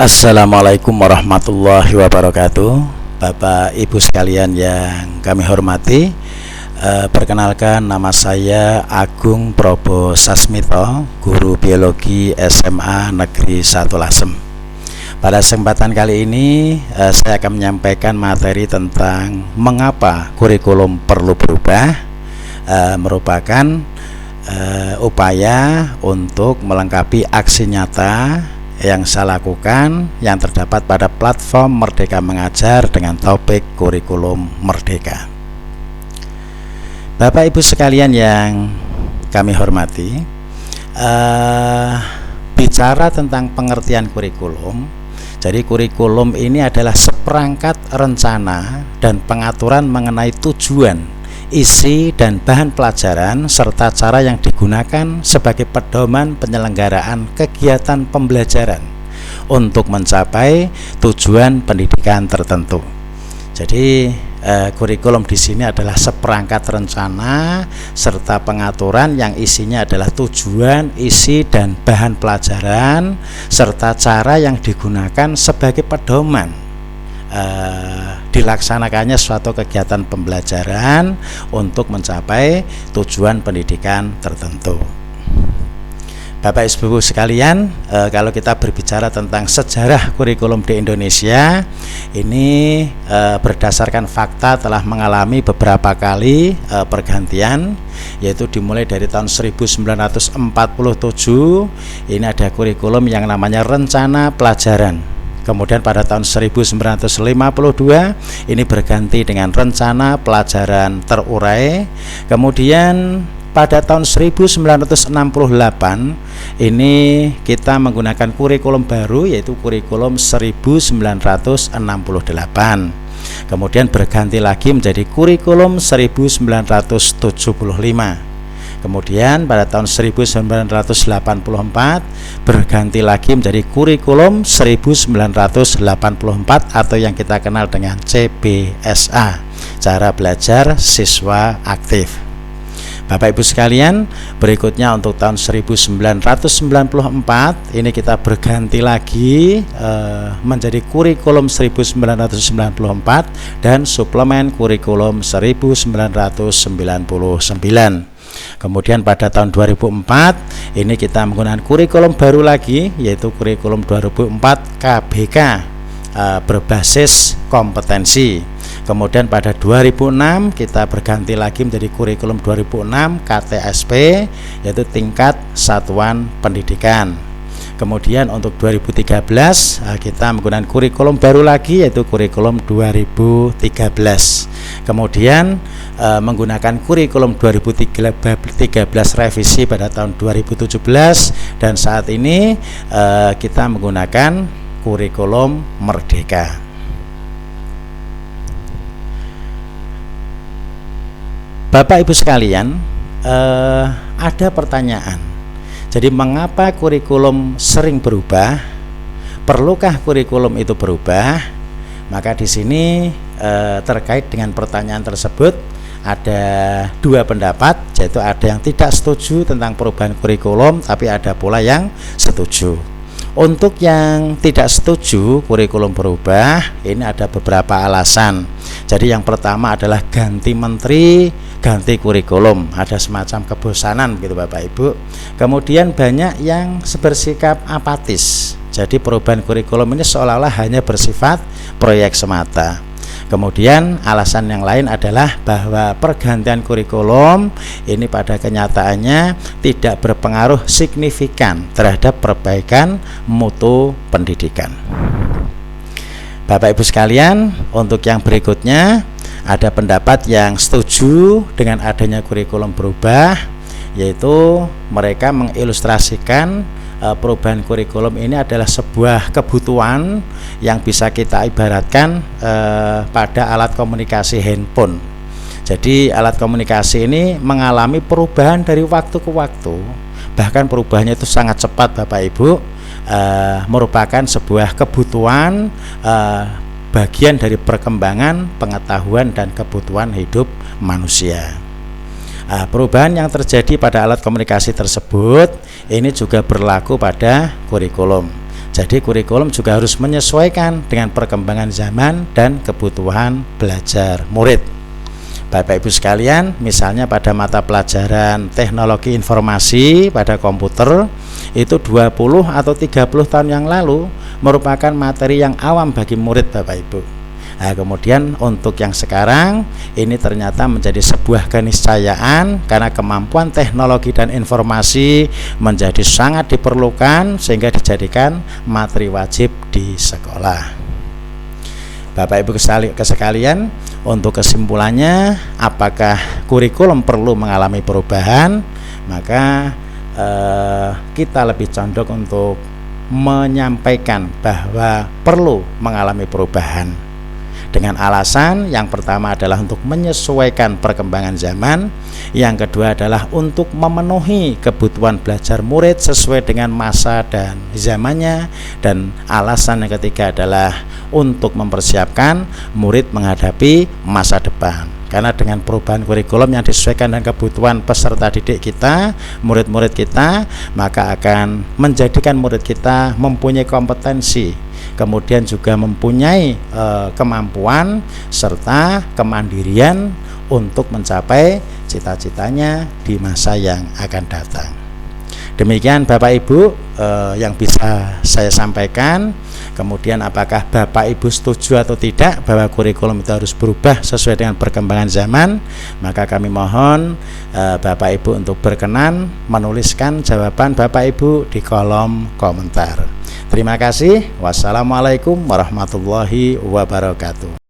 Assalamualaikum warahmatullahi wabarakatuh. Bapak Ibu sekalian yang kami hormati, perkenalkan nama saya Agung Probo Sasmito, guru biologi SMA Negeri 1 Lasem. Pada kesempatan kali ini saya akan menyampaikan materi tentang mengapa kurikulum perlu berubah, merupakan upaya untuk melengkapi aksi nyata yang saya lakukan yang terdapat pada platform Merdeka Mengajar dengan topik kurikulum merdeka. Bapak Ibu sekalian yang kami hormati, bicara tentang pengertian kurikulum, jadi kurikulum ini adalah seperangkat rencana dan pengaturan mengenai tujuan, isi dan bahan pelajaran serta cara yang digunakan sebagai pedoman penyelenggaraan kegiatan pembelajaran untuk mencapai tujuan pendidikan tertentu. Jadi kurikulum di sini adalah seperangkat rencana serta pengaturan yang isinya adalah tujuan, isi dan bahan pelajaran serta cara yang digunakan sebagai pedoman dilaksanakannya suatu kegiatan pembelajaran untuk mencapai tujuan pendidikan tertentu. Bapak Ibu sekalian, kalau kita berbicara tentang sejarah kurikulum di Indonesia, ini berdasarkan fakta telah mengalami beberapa kali pergantian, yaitu dimulai dari tahun 1947. Ini ada kurikulum yang namanya rencana pelajaran. Kemudian pada tahun 1952 ini berganti dengan rencana pelajaran terurai. Kemudian pada tahun 1968 ini kita menggunakan kurikulum baru, yaitu kurikulum 1968. Kemudian berganti lagi menjadi kurikulum 1975. Kemudian pada tahun 1984 berganti lagi menjadi kurikulum 1984 atau yang kita kenal dengan CBSA, cara belajar siswa aktif. Bapak Ibu sekalian, berikutnya untuk tahun 1994 ini kita berganti lagi menjadi kurikulum 1994 dan suplemen kurikulum 1999. Kemudian pada tahun 2004 ini kita menggunakan kurikulum baru lagi, yaitu kurikulum 2004 KBK berbasis kompetensi. Kemudian pada 2006 kita berganti lagi menjadi kurikulum 2006 KTSP, yaitu tingkat satuan pendidikan. Kemudian untuk 2013 kita menggunakan kurikulum baru lagi, yaitu kurikulum 2013. Kemudian menggunakan kurikulum 2013 revisi pada tahun 2017, dan saat ini kita menggunakan kurikulum merdeka. Bapak Ibu sekalian, ada pertanyaan. Jadi mengapa kurikulum sering berubah? Perlukah kurikulum itu berubah? Maka di sini terkait dengan pertanyaan tersebut ada dua pendapat, yaitu ada yang tidak setuju tentang perubahan kurikulum, tapi ada pula yang setuju. Untuk yang tidak setuju kurikulum berubah, ini ada beberapa alasan. Jadi yang pertama adalah ganti menteri, ganti kurikulum, ada semacam kebosanan gitu Bapak Ibu. Kemudian banyak yang bersikap apatis. Jadi perubahan kurikulum ini seolah-olah hanya bersifat proyek semata. Kemudian alasan yang lain adalah bahwa pergantian kurikulum ini pada kenyataannya tidak berpengaruh signifikan terhadap perbaikan mutu pendidikan. Bapak Ibu sekalian, untuk yang berikutnya ada pendapat yang setuju dengan adanya kurikulum berubah, yaitu mereka mengilustrasikan perubahan kurikulum ini adalah sebuah kebutuhan yang bisa kita ibaratkan pada alat komunikasi handphone. Jadi alat komunikasi ini mengalami perubahan dari waktu ke waktu, bahkan perubahannya itu sangat cepat Bapak Ibu, merupakan sebuah kebutuhan bagian dari perkembangan pengetahuan dan kebutuhan hidup manusia. Perubahan yang terjadi pada alat komunikasi tersebut ini juga berlaku pada kurikulum. Jadi kurikulum juga harus menyesuaikan dengan perkembangan zaman dan kebutuhan belajar murid. Bapak Ibu sekalian, misalnya pada mata pelajaran teknologi informasi pada komputer itu 20 atau 30 tahun yang lalu merupakan materi yang awam bagi murid Bapak Ibu. Nah, kemudian untuk yang sekarang ini ternyata menjadi sebuah keniscayaan karena kemampuan teknologi dan informasi menjadi sangat diperlukan sehingga dijadikan materi wajib di sekolah. Bapak Ibu sekalian, untuk kesimpulannya, apakah kurikulum perlu mengalami perubahan? Maka kita lebih condong untuk menyampaikan bahwa perlu mengalami perubahan dengan alasan yang pertama adalah untuk menyesuaikan perkembangan zaman, yang kedua adalah untuk memenuhi kebutuhan belajar murid sesuai dengan masa dan zamannya, dan alasan yang ketiga adalah untuk mempersiapkan murid menghadapi masa depan. Karena dengan perubahan kurikulum yang disesuaikan dengan kebutuhan peserta didik kita, murid-murid kita, maka akan menjadikan murid kita mempunyai kompetensi, kemudian juga mempunyai kemampuan serta kemandirian untuk mencapai cita-citanya di masa yang akan datang. Demikian Bapak Ibu yang bisa saya sampaikan. Kemudian apakah Bapak Ibu setuju atau tidak bahwa kurikulum itu harus berubah sesuai dengan perkembangan zaman? Maka kami mohon Bapak Ibu untuk berkenan menuliskan jawaban Bapak Ibu di kolom komentar. Terima kasih. Wassalamualaikum warahmatullahi wabarakatuh.